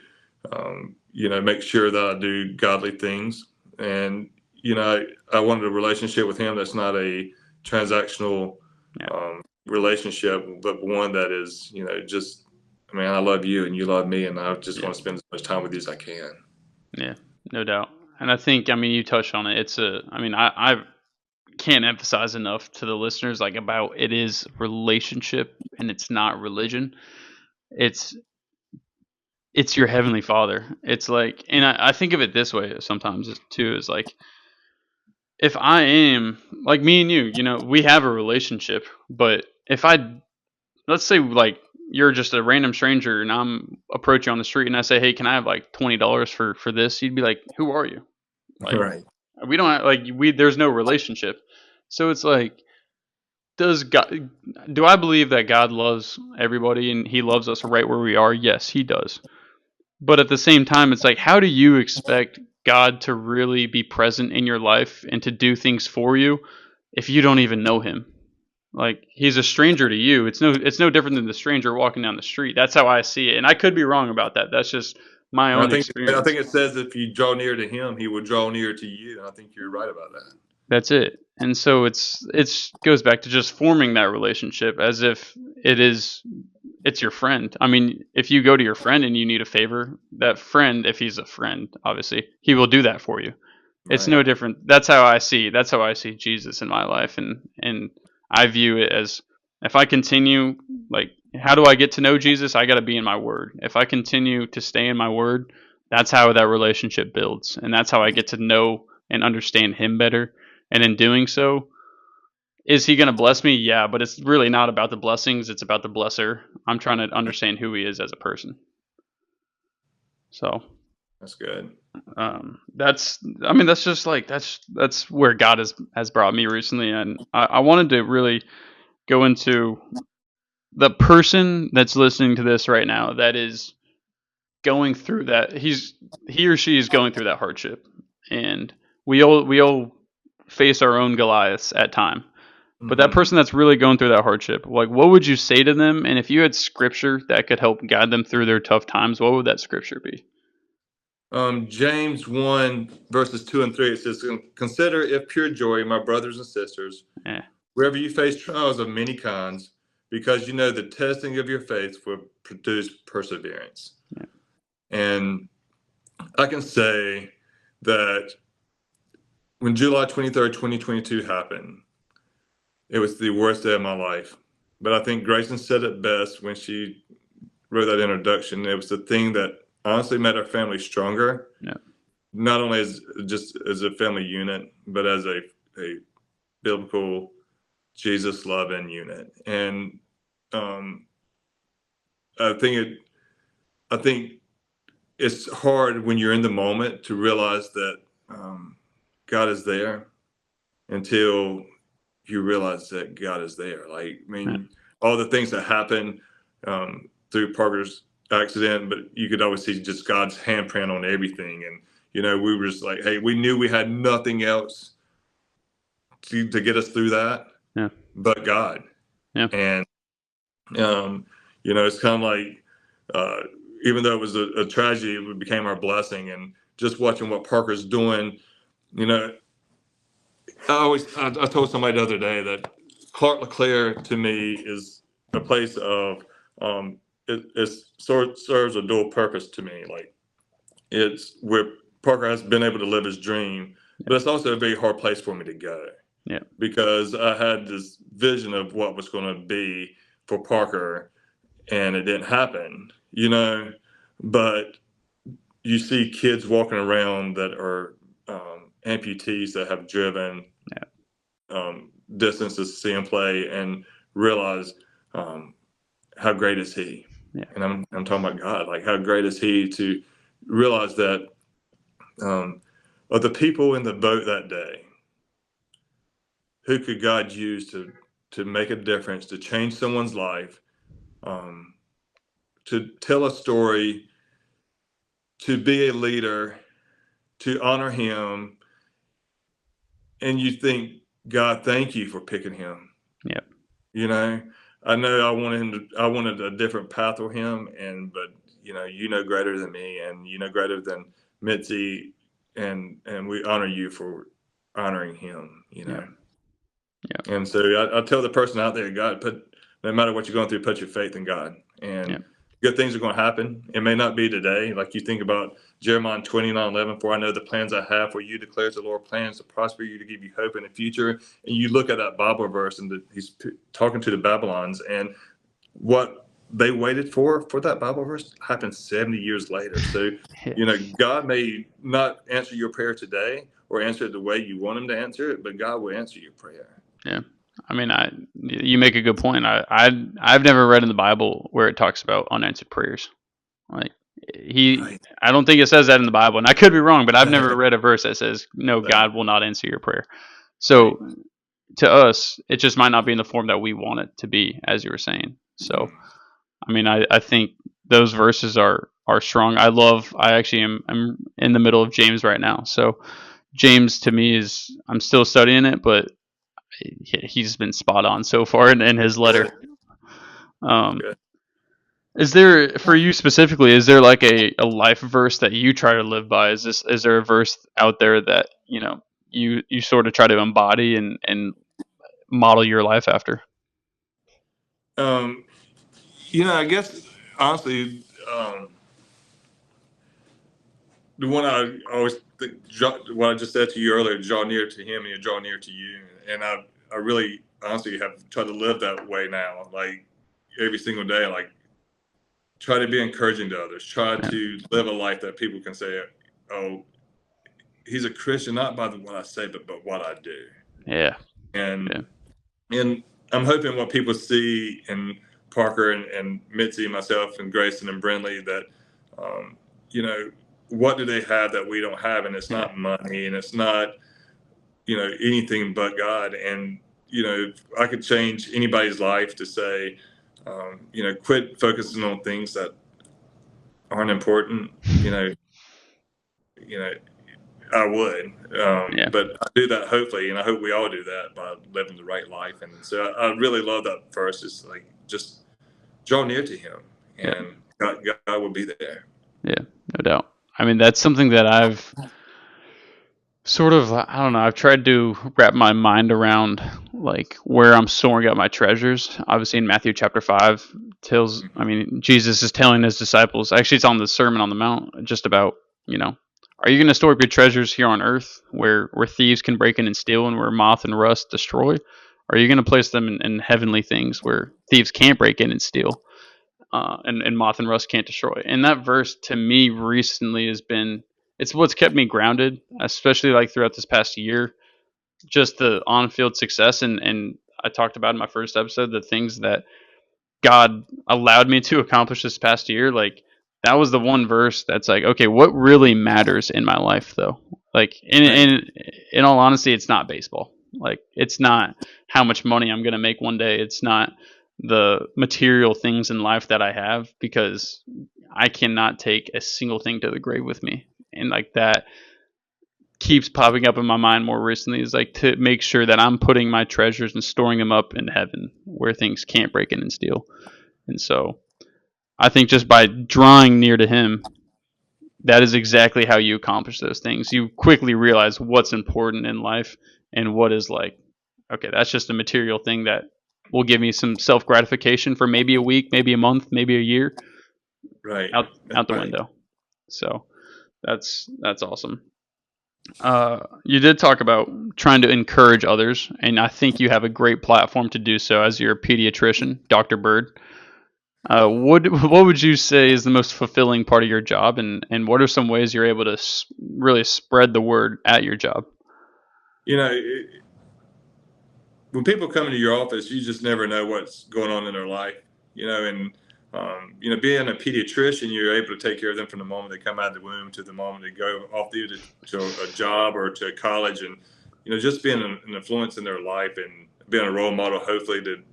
make sure that I do godly things. And I wanted a relationship with Him that's not a transactional Yeah. relationship, but one that is, just, I mean, I love you and you love me, and I just Yeah. want to spend as much time with you as I can. Yeah. No doubt. And I think, I mean, you touched on it. I mean, I can't emphasize enough to the listeners like about it is relationship and it's not religion. It's it's your heavenly Father. It's like, and I think of it this way sometimes too, is like if I am like me and you, we have a relationship, but if I let's say like you're just a random stranger and I'm approach you on the street and I say, hey, can I have like $20 for this? You'd be like, who are you? Like Right. we don't have, like we there's no relationship. So it's like does God do I believe that God loves everybody and he loves us right where we are? Yes, he does. But at the same time it's like how do you expect God to really be present in your life and to do things for you if you don't even know him? Like he's a stranger to you. It's no different than the stranger walking down the street. That's how I see it. And I could be wrong about that. That's just my And own I experience. think it says if you draw near to Him, He will draw near to you. And I think you're right about that. That's it. And so it's goes back to just forming that relationship as if it's your friend. I mean, if you go to your friend and you need a favor, that friend, if he's a friend, obviously, he will do that for you. It's Right. no different. That's how I see Jesus in my life, and I view it as if I continue like how do I get to know Jesus? I got to be in my word. If I continue to stay in my word, that's how that relationship builds, and that's how I get to know and understand him better. And in doing so, is he going to bless me? Yeah, but it's really not about the blessings, it's about the blesser. I'm trying to understand who he is as a person. So, That's good. that's I mean that's just like that's where God has brought me recently, and I wanted to really go into the person that's listening to this right now that is going through that he or she is going through that hardship, and we all face our own Goliaths at time. But that Mm-hmm. person that's really going through that hardship, like what would you say to them? And if you had scripture that could help guide them through their tough times, what would that scripture be? James 1, verses 2 and 3, it says, "Consider it pure joy, my brothers and sisters, Yeah, wherever you face trials of many kinds, because you know the testing of your faith will produce perseverance." yeah, And I can say that when July 23rd, 2022 happened, it was the worst day of my life. But I think Gracen said it best when she wrote that introduction. It was the thing that honestly made our family stronger, yeah, not only as just as a family unit, but as a biblical Jesus loving unit. And um, I think it I think it's hard when you're in the moment to realize that God is there until you realize that God is there. Like, I yeah, mean, all the things that happen through Parker's accident, but you could always see just God's handprint on everything. And, we were just like, hey, we knew we had nothing else to get us through that yeah, but God. yeah, And, it's kind of like, uh, even though it was a tragedy, it became our blessing. And just watching what Parker's doing, you know, I told somebody the other day that Clark LeClaire to me is a place of it serves a dual purpose to me. Like, it's where Parker has been able to live his dream, but it's also a very hard place for me to go yeah, because I had this vision of what was going to be for Parker, and it didn't happen. But you see kids walking around that are amputees that have driven yeah, distances to see him play and realize um, how great is he. yeah, And I'm talking about God. Like, how great is he to realize that um, of the people in the boat that day, who could God use to make a difference, to change someone's life, um, to tell a story, to be a leader, to honor him. And you think, God, thank you for picking him. yeah, You know, I know I wanted a different path for him, but greater than me, and greater than Mitzi, and we honor you for honoring him. yeah, yeah, And so I tell the person out there, God, no matter what you're going through, put your faith in God, yeah, and good things are going to happen. It may not be today, like you think about Jeremiah 29:11. For I know the plans I have for you, declares the Lord, plans to prosper you, to give you hope in the future. And you look at that Bible verse, and he's talking to the Babylons, and what they waited for that Bible verse happened 70 years later. So, yeah, God may not answer your prayer today or answer it the way you want him to answer it, but God will answer your prayer. yeah. I mean, you make a good point. I've never read in the Bible where it talks about unanswered prayers. Like Right. I don't think it says that in the Bible, and I could be wrong, but I've never read a verse that says no, Same. God will not answer your prayer. Right. So to us, it just might not be in the form that we want it to be, as you were saying. So Mm. I mean, I think those verses are strong. I actually I'm in the middle of James right now. So James to me is I'm still studying it, but he's been spot on so far in his letter. Good. Um, Good. is there for you specifically? Is there like a life verse that you try to live by? Is there a verse out there that you sort of try to embody and model your life after? Um, I guess honestly, the one I always think, what I just said to you earlier, draw near to him and you draw near to you. And I really honestly have tried to live that way now, like every single day, like try to be encouraging to others, try Yeah, to live a life that people can say, oh, he's a Christian, not by what I say, but what I do. yeah, And yeah, and I'm hoping what people see in Parker and Mitzi and myself and Gracen and Brinley that, um, you know, what do they have that we don't have? And it's yeah, not money and it's not, anything but God. And, if I could change anybody's life to say, quit focusing on things that aren't important, you know, I would. Yeah, But I do that hopefully, and I hope we all do that by living the right life. And so I really love that verse. It's like just draw near to Him, yeah, and God will be there. yeah, no doubt. I mean, that's something that I've sort of, I don't know, I've tried to wrap my mind around like where I'm storing up my treasures. Obviously in Matthew chapter 5 tells, I mean, Jesus is telling his disciples, actually it's on the Sermon on the Mount, just about, you know, are you going to store up your treasures here on earth where thieves can break in and steal and where moth and rust destroy? Or are you going to place them in heavenly things where thieves can't break in and steal? And moth and rust can't destroy. And that verse to me recently has been, it's what's kept me grounded, especially like throughout this past year. Just the on-field success, and I talked about in my first episode the things that God allowed me to accomplish this past year. Like that was the one verse that's like, okay, what really matters in my life though? Like Right. in all honesty, it's not baseball. Like it's not how much money I'm gonna make one day. It's not the material things in life that I have, because I cannot take a single thing to the grave with me. And like that keeps popping up in my mind more recently, is like to make sure that I'm putting my treasures and storing them up in heaven where things can't break in and steal. And so I think just by drawing near to him, that is exactly how you accomplish those things. You quickly realize what's important in life and what is like, okay, that's just a material thing that will give me some self gratification for maybe a week, maybe a month, maybe a year, Right. That's out the right. window. So that's awesome. You did talk about trying to encourage others, and I think you have a great platform to do so as your pediatrician, Dr. Byrd. What would you say is the most fulfilling part of your job, and what are some ways you're able to really spread the word at your job? You know, when people come into your office, you just never know what's going on in their life. And being a pediatrician, you're able to take care of them from the moment they come out of the womb to the moment they go off to a job or to college, and just being an influence in their life and being a role model, hopefully to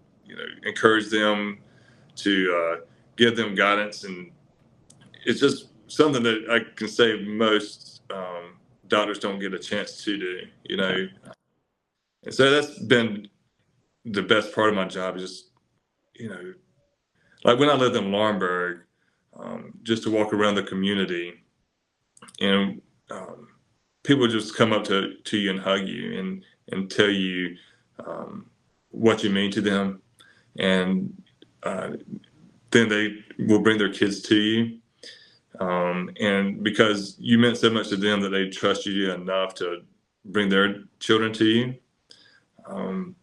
encourage them, to give them guidance, and it's just something that I can say most doctors don't get a chance to do. Yeah, And so that's been the best part of my job, is just like when I lived in Laurinburg, just to walk around the community, and um, people just come up to you and hug you and tell you um, what you mean to them, and uh, then they will bring their kids to you, and because you meant so much to them that they trust you enough to bring their children to you. Um,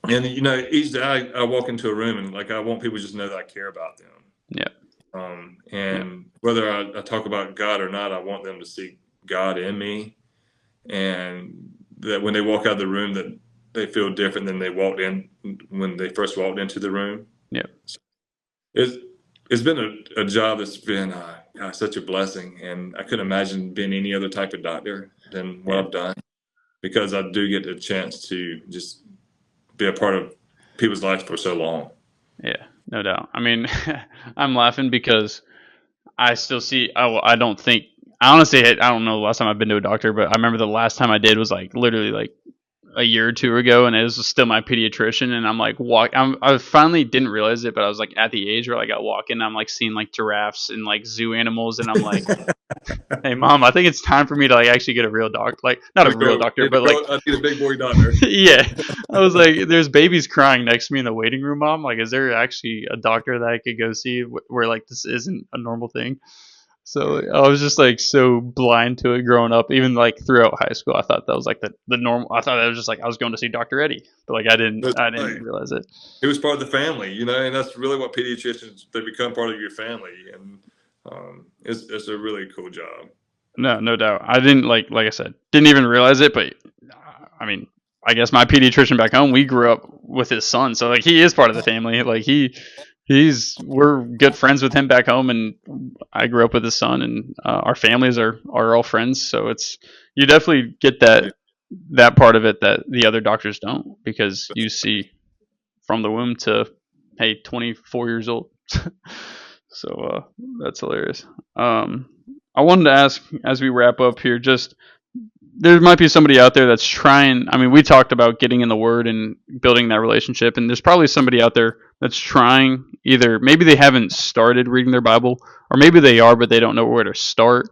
and each day I walk into a room, and like I want people to just know that I care about them. yeah, yeah, And whether I talk about God or not, I want them to see God in me, and that when they walk out of the room, that they feel different than they walked in when they first walked into the room. yeah, It's it's been a job that's been such a blessing, and I couldn't imagine being any other type of doctor than what yeah, I've done, because I do get a chance to just be a part of people's lives for so long. yeah. No doubt. I mean, I'm laughing because I still see. I don't think. I honestly, I don't know the last time I've been to a doctor, but I remember the last time I did was like literally like a year or two ago, and it was still my pediatrician. And I'm like, I finally didn't realize it, but I was like at the age where like I walk in, I'm like seeing like giraffes and like zoo animals, and I'm like, hey, mom, I think it's time for me to like actually get a real doctor, like not a real doctor, but like, I need a big boy doctor. yeah. I was like, there's babies crying next to me in the waiting room, mom. Like, is there actually a doctor that I could go see where like this isn't a normal thing? So Right. I was just like so blind to it growing up. Even like throughout high school, I thought that was like the normal. I thought that was just like I was going to see Dr. Eddie, but like That's I didn't right. realize it. It was part of the family, and that's really what pediatricians, they become part of your family, and it's a really cool job. No, no doubt. I didn't like I said, didn't even realize it. But I mean, I guess my pediatrician back home, we grew up with his son, so like he is part of the family. Like we're good friends with him back home, and I grew up with his son, and our families are all friends. So it's, you definitely get Right. that part of it that the other doctors don't, because you see from the womb to, hey, 24 years old. So that's hilarious. I wanted to ask as we wrap up here, just there might be somebody out there that's trying. I mean, we talked about getting in the Word and building that relationship, and there's probably somebody out there that's trying. Either maybe they haven't started reading their Bible, or maybe they are, but they don't know where to start.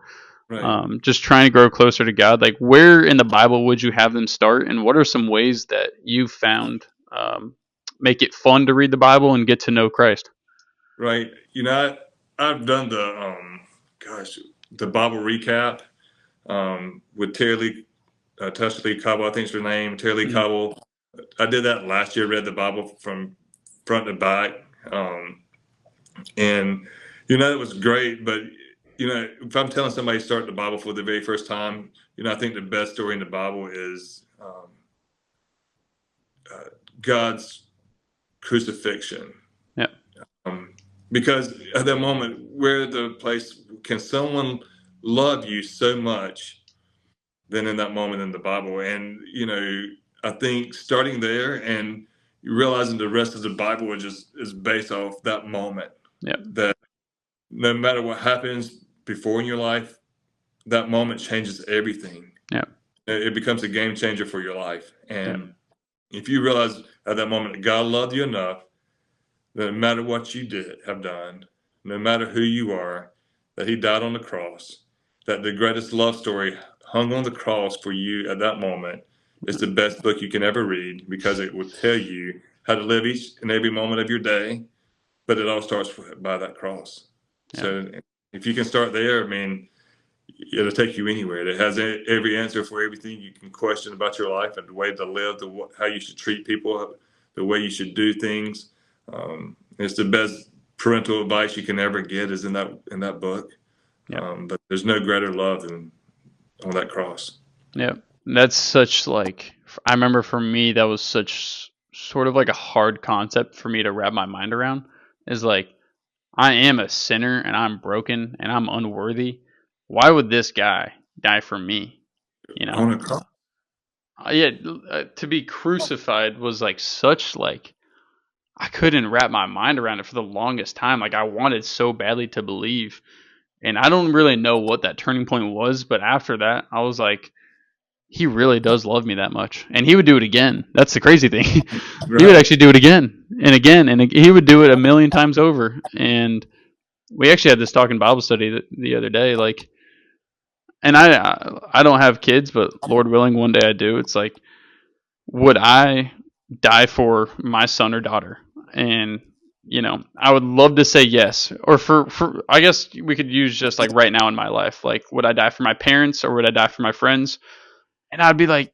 Right. Just trying to grow closer to God. Like, where in the Bible would you have them start, and what are some ways that you've found make it fun to read the Bible and get to know Christ? Right. I've done the Bible recap with Terry Lee, Tasha Lee Cobble, I think is her name, Terry Lee Mm-hmm. Cobble. I did that last year, read the Bible from front to back. And, it was great. But, if I'm telling somebody to start the Bible for the very first time, I think the best story in the Bible is God's crucifixion. Yeah. Because at that moment, where the place can someone love you so much than in that moment in the Bible? And I think starting there and realizing the rest of the Bible is based off that moment. Yeah. That no matter what happens before in your life, that moment changes everything. Yeah. It becomes a game changer for your life. Yeah. And if you realize at that moment that God loved you enough, that no matter what you have done, no matter who you are, that He died on the cross, that the greatest love story hung on the cross for you at that moment is the best book you can ever read, because it will tell you how to live each and every moment of your day. But it all starts by that cross. Yeah. So if you can start there, I mean, it'll take you anywhere. It has every answer for everything you can question about your life and the way to live, how you should treat people, the way you should do things. It's the best parental advice you can ever get is in that book. Yeah. But there's no greater love than on that cross. Yeah. That's such like, I remember for me, that was such sort of like a hard concept for me to wrap my mind around, is like, I am a sinner and I'm broken and I'm unworthy. Why would this guy die for me? You know? On a cross. Yeah, to be crucified was like such like, I couldn't wrap my mind around it for the longest time. Like, I wanted so badly to believe, and I don't really know what that turning point was, but after that, I was like, he really does love me that much, and he would do it again. That's the crazy thing. He would Right. actually do it again and again, and he would do it a million times over. And we actually had this talk in Bible study the other day, like, and I don't have kids, but Lord willing, one day I do. It's like, would I die for my son or daughter? And I would love to say yes. Or for I guess we could use just like right now in my life. Like, would I die for my parents or would I die for my friends? And I'd be like,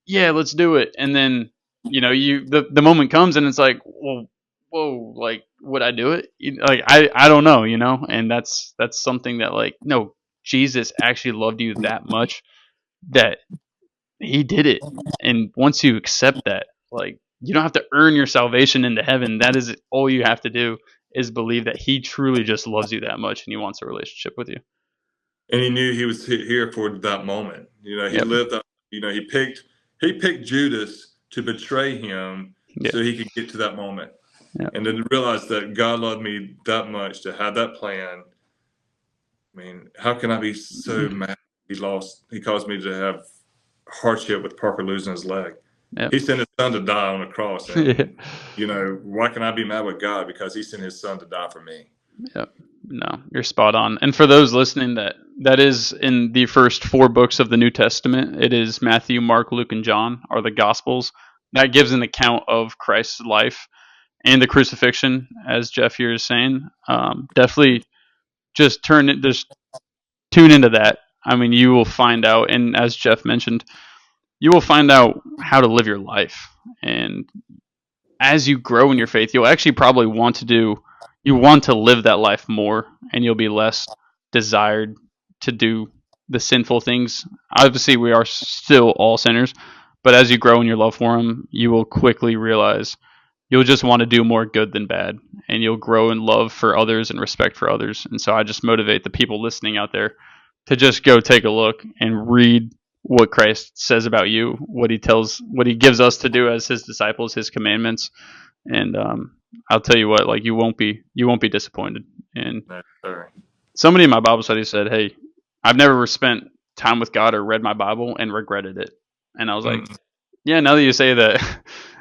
yeah, let's do it. And then, the moment comes and it's like, well, whoa, like, would I do it? Like, I don't know, and that's something that, like, no, Jesus actually loved you that much that he did it. And once you accept that, like, you don't have to earn your salvation into heaven. That is all you have to do, is believe that he truly just loves you that much and he wants a relationship with you. And he knew he was here for that moment. He Yep. lived up. He picked Judas to betray him Yeah. so he could get to that moment. Yeah. And then realize that God loved me that much to have that plan. I mean, how can I be so mad he caused me to have hardship with Parker losing his leg? Yep. He sent his son to die on a cross. Yeah. And, why can I be mad with God? Because he sent his son to die for me. Yep. No, you're spot on. And for those listening, that is in the first 4 books of the New Testament. It is Matthew, Mark, Luke, and John are the Gospels. That gives an account of Christ's life and the crucifixion, as Jeff here is saying. Definitely just tune into that. I mean, you will find out, and as Jeff mentioned, you will find out how to live your life. And as you grow in your faith, you'll actually probably you want to live that life more, and you'll be less desired to do the sinful things. Obviously, we are still all sinners, but as you grow in your love for him, you will quickly realize you'll just want to do more good than bad, and you'll grow in love for others and respect for others. And so I just motivate the people listening out there to just go take a look and read what Christ says about you, what he gives us to do as his disciples, his commandments. And I'll tell you what, like, you won't be disappointed. And No, sorry. somebody in my Bible study said, hey, I've never spent time with God or read my Bible and regretted it. And I was like, Mm, yeah, now that you say that,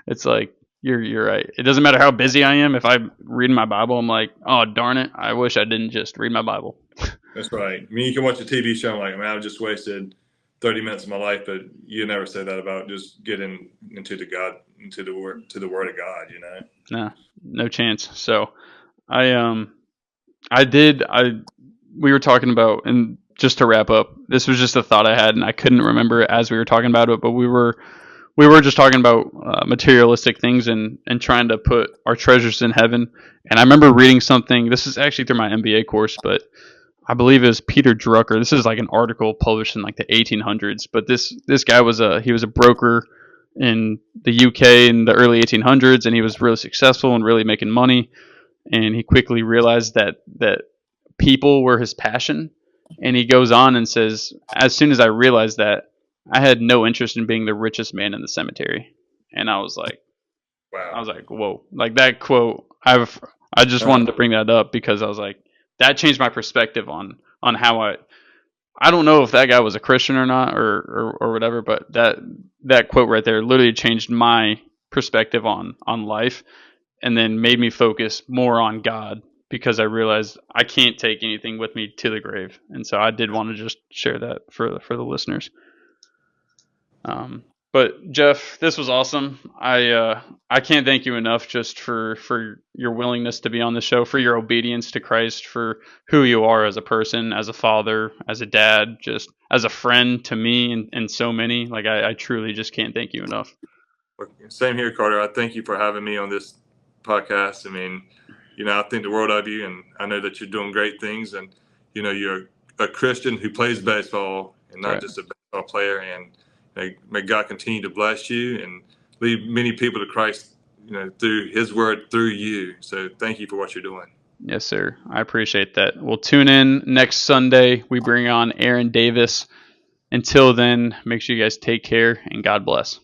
it's like you're right. It doesn't matter how busy I am. If I'm reading my Bible, I'm like, oh darn it, I wish I didn't just read my Bible. that's right. I mean, you can watch a TV show and like, man, I've just wasted 30 minutes of my life, but you never say that about just getting into the word of God, you know? Nah, no chance. So I I did I we were talking about, and just to wrap up, this was just a thought I had and I couldn't remember it as we were talking about it, but we were just talking about materialistic things and trying to put our treasures in heaven. And I remember reading something. This is actually through my MBA course, but I believe it was Peter Drucker. This is like an article published in like the 1800s. But this guy was a broker in the UK in the early 1800s, and he was really successful and really making money. And he quickly realized that people were his passion. And he goes on and says, as soon as I realized that, I had no interest in being the richest man in the cemetery. And I Wow. was like, whoa, like that quote. I just Uh, wanted to bring that up because I was like, that changed my perspective on how I don't know if that guy was a Christian or not or whatever, but that quote right there literally changed my perspective on life, and then made me focus more on God because I realized I can't take anything with me to the grave. And so I did want to just share that for the listeners. But Jeff, this was awesome. I can't thank you enough just for your willingness to be on the show, for your obedience to Christ, for who you are as a person, as a father, as a dad, just as a friend to me and so many. Like I truly just can't thank you enough. Same here, Carter. I thank you for having me on this podcast. I mean, I think the world of you, and I know that you're doing great things. And you're a Christian who plays baseball, and not Right. just a baseball player. And may God continue to bless you and lead many people to Christ, through His Word, through you. So thank you for what you're doing. Yes, sir. I appreciate that. We'll tune in next Sunday. We bring on Aaron Davis. Until then, make sure you guys take care and God bless.